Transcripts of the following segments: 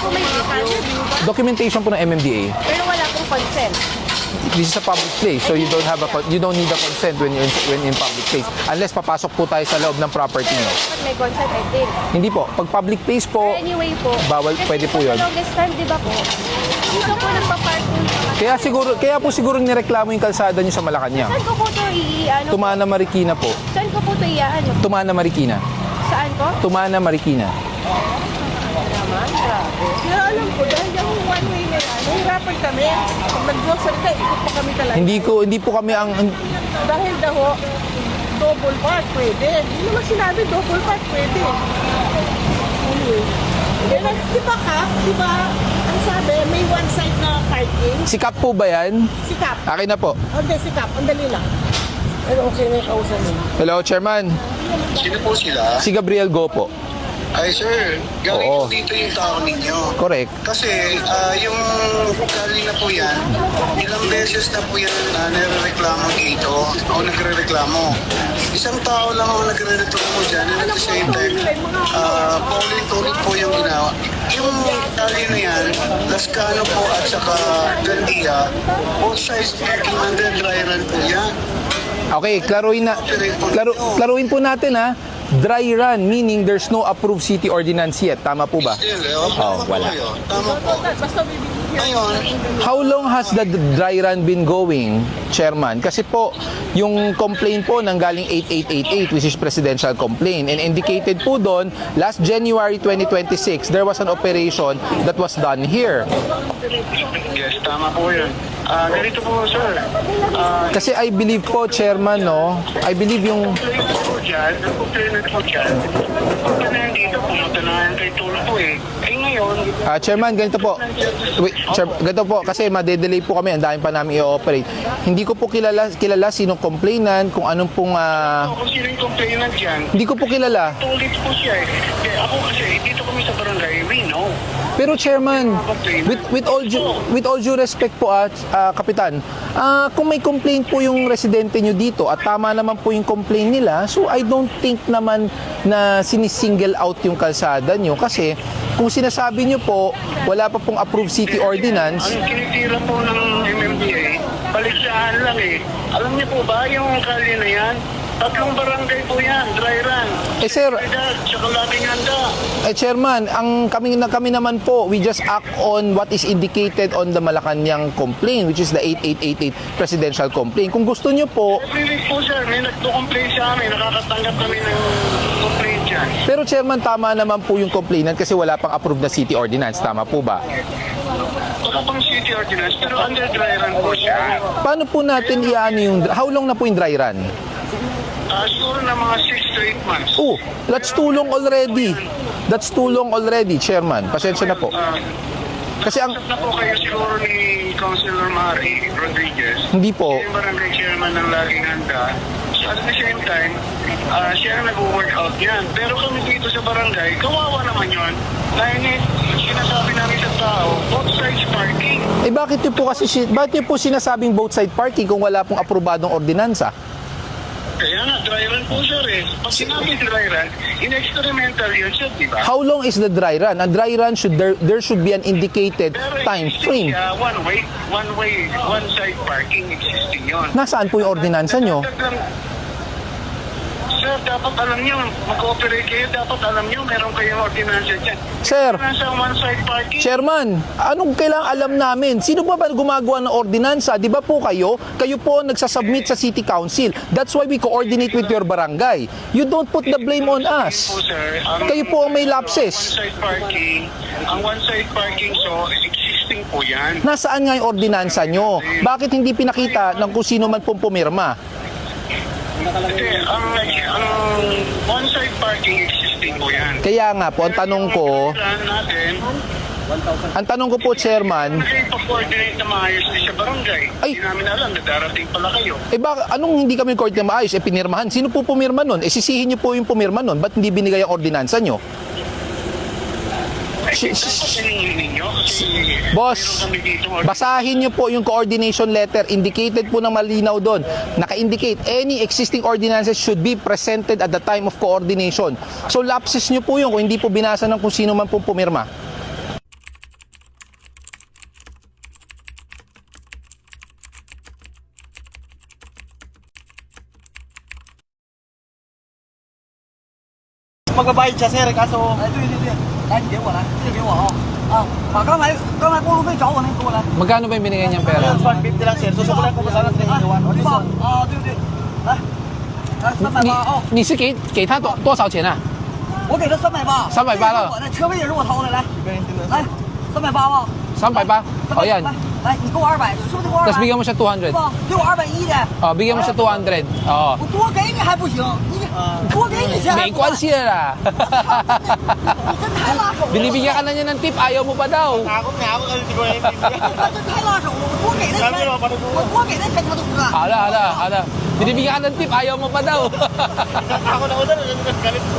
po may video. Documentation po ng MMDA. Pero wala pong consent. This is a public place, so you don't need a consent when in public place. Unless papasok po tayo sa loob ng property nyo. Dapat may consent, I think. Hindi po. Pag public place po, Anyway po. bawal, kasi pwede po yun. Kasi longest time, di ba po? Dito po nagpa-parking. Kaya po siguro nireklamo yung kalsada nyo sa Malacanang. Saan ko po ito i-ano? Tumana Marikina po. Saan ko po ito i-ano? Tumana Marikina. Saan ko? Tumana Marikina. Naman, grabe. Kaya alam ko, dahil yung one way na yan, nahirapan kami. Pag nag-grocery ka, ikot pa kami talaga. Hindi po kami ang... Dahil daw, double park pwede. Hindi naman sinabi double park pwede. Anyway. Kaya di ba ka? Di ba? Ang sabi, may one side na parking. Sikap po ba yan? Sikap. Akin na po. Hindi, sikap. Ang dali lang. Pero okay na yung kausap mo. Hello, Chairman. Sino po sila? Si Gabriel Go po. Ay sir, galing Oo. po dito yung tao ninyo. Correct. Kasi yung kanina po yan, ilang beses na po yan nare-reklamo dito o nagre-reklamo. Isang tao lang ang nagre-reklamo dyan and at the same time, paulit-ulit po yung ginawa. Yung tali na yan, Lascano po at saka Gandia, both sides parking under dry run po yan. Okay, klaruin po natin ha. Dry run, meaning there's no approved city ordinance yet. Tama po ba? Still, Oh, wala. Tama po. Basta bibigyan. Ngayon, How long has the dry run been going, Chairman? Kasi po, yung complaint po nanggaling 8888, which is presidential complaint, and indicated po doon, last January 2026, there was an operation that was done here. yes, tama po yun. Ganito po, sir. Kasi I believe po, Chairman, no? I believe yung... Complainant po dyan. Punta na yan dito, pumunta na yan kay Tulo po eh. Eh ngayon, Chairman, ganito po. Wait, ganito po, kasi madedelay po kami, ang dami pa namin i-operate. Hindi ko po kilala sinong complainant, kung anong pong... kung sino yung complainant dyan, hindi ko po kilala. tulit po siya eh. Kaya ako kasi, dito kami sa barangay, we know. Pero Chairman, with all due respect po Kapitan, kung may complaint po yung residente nyo dito at tama naman po yung complaint nila, so I don't think naman na sinisingle out yung kalsada nyo kasi kung sinasabi nyo po wala pa pong approved city ordinance. Ang kinitira po ng MMDA, paligsahan lang eh. Alam niyo po ba yung kali na yan? 3 barangay po yan, dry run. Eh sir, Tsaka Labing Handa. Chairman, kami naman po, we just act on what is indicated on the Malacanang complaint, which is the 8888 presidential complaint. Kung gusto nyo po, Every week po sir, may nagpo-complain sa amin, nakakatanggap kami ng complaint dyan. pero Chairman, tama naman po yung complainant kasi wala pang approved na city ordinance. Tama po ba? Wala pang city ordinance, pero under dry run po siya. Paano po natin iano yung... How long na po yung dry run? Siguro na mga 6 to 8 months. Oh, that's too long already. That's too long already, Chairman. Pasensya na po. Kasi ang... Nakasap na po kayo siguro ni Councilor Mari Rodriguez. Hindi po. Siya yung barangay chairman ng Laging Handa. So at the same time, siya ang nag-workout yan. Pero kami dito sa barangay, kawawa naman yun. Dahil sinasabi namin sa tao, both sides parking. Eh bakit niyo po sinasabing both side parking kung wala pong aprobadong ordinansa? Kaya nga, dry run po sir eh. Pag sinabi dry run, in-experimental yun siya, di ba? How long is the dry run? A dry run there should be an indicated Pero time existing frame. siya, one side parking existing yun. Nasaan po yung ordinansa nyo? Sir, dapat alam nyo, mag-cooperate kayo, dapat alam nyo, meron kayong ordinansya dyan. Sir, Nasa one-side parking. Chairman, anong kailangang alam namin? Sino ba gumagawa ng ordinansa? Di ba po kayo? Kayo po ang nagsasubmit sa City Council. That's why we coordinate with your barangay. You don't put the blame on us. Po, sir, Kayo po ang may lapses. Ang one-side parking, so existing po yan. Nasaan nga yung ordinansa nyo? Bakit hindi pinakita ng kung sino man pong pumirma? Kasi ang one-side parking existing po yan. Kaya nga po, ang tanong ko, Chairman, Nag-coordinate na maayos din sa barangay. Ay. Hindi namin alam na darating pala kayo. anong hindi kami court na maayos? Pinirmahan. Sino po pumirma nun? Sisihin nyo po yung pumirma nun. Ba't hindi binigay ang ordinansa nyo? Boss, basahin nyo po yung coordination letter. Indicated po ng malinaw doon. Naka-indicate, any existing ordinances should be presented at the time of coordination. So lapses nyo po yun kung hindi po binasa ng kung sino man po pumirma. magbabayad siya, sir. Kaso, 哎，对对对，来，你给我来，这个给我啊啊！把刚才过路费找我那个给我来。 Magkano ba yung binigay niyang pera? 150 lang, sir. Susukulan ko pa sana 3 啊， iwan. 对吧？啊，对对，来，来380啊！你是给他多少钱啊？我给他380， 380了我的车费也是我掏的，来来，380吧。 380? O yan. 来，你给我200，是不是给我200？ Tapos bigyan mo siya 200. 对吧？给我210的， Oh, bigyan mo siya 200. Oo. 我多给你还不行？你多给你钱还没不干？关系啦。你真太拉手了！ Binibigyan ka na niya ng tip, ayaw mo pa daw. Takot nga ako kasi hindi ko naiintindihan. 他真太拉手了！我多给那钱，我多给那钱他都不干。 Hala. Binibigyan ka ng tip, ayaw mo pa daw. Takot ako doon. Galit ko.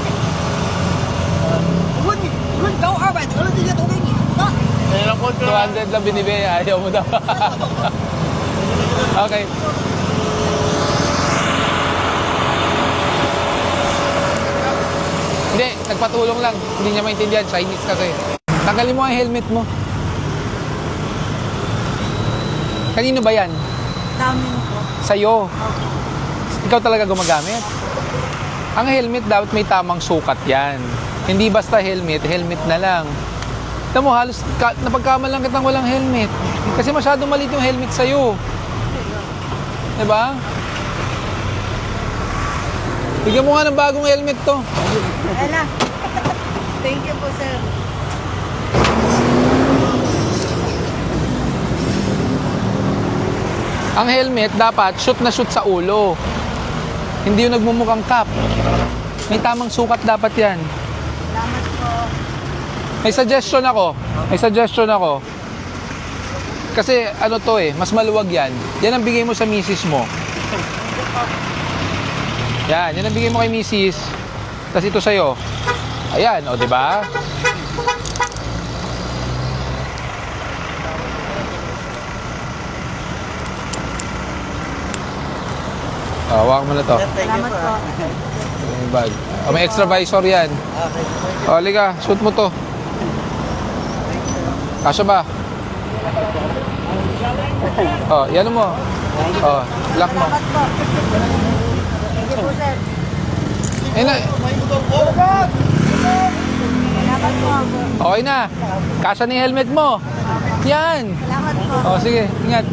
我说你找我200得了，这些都给你，不干。 Nilapot ko lang. 200 lang binibigay, ayaw mo daw. Okay. Hindi, nagpatulong lang. Hindi niya maintindihan, Chinese kasi. Tanggalin mo ang helmet mo. Kanino ba yan? Sa amin po. Sa'yo. Ikaw talaga gumagamit? Ang helmet dapat may tamang sukat yan. Hindi basta helmet na lang. Alam mo, halos napagkamal lang kitang walang helmet. Kasi masyadong maliit yung helmet sa'yo. Diba? Bigyan mo nga ng bagong helmet to. Ala. Thank you po, sir. Ang helmet dapat shoot na shoot sa ulo. Hindi yung nagmumukhang cap. May tamang sukat dapat yan. Salamat po. May suggestion ako. Kasi ano to mas maluwag yan. Yan ang bigay mo sa misis mo. Yan ang bigay mo kay misis. Tapos ito sa'yo. Ayan, o diba? Hawak mo na to. Salamat po. Yung bag. May extra visor yan. O, liga, shoot mo to. Kasya ba? Yan mo. Lock mo. Salamat po. Thank you po, sir. Ayun na. Salamat po. Okay na. Kasya na yung helmet mo. Yan. Salamat po. Sige, ingat.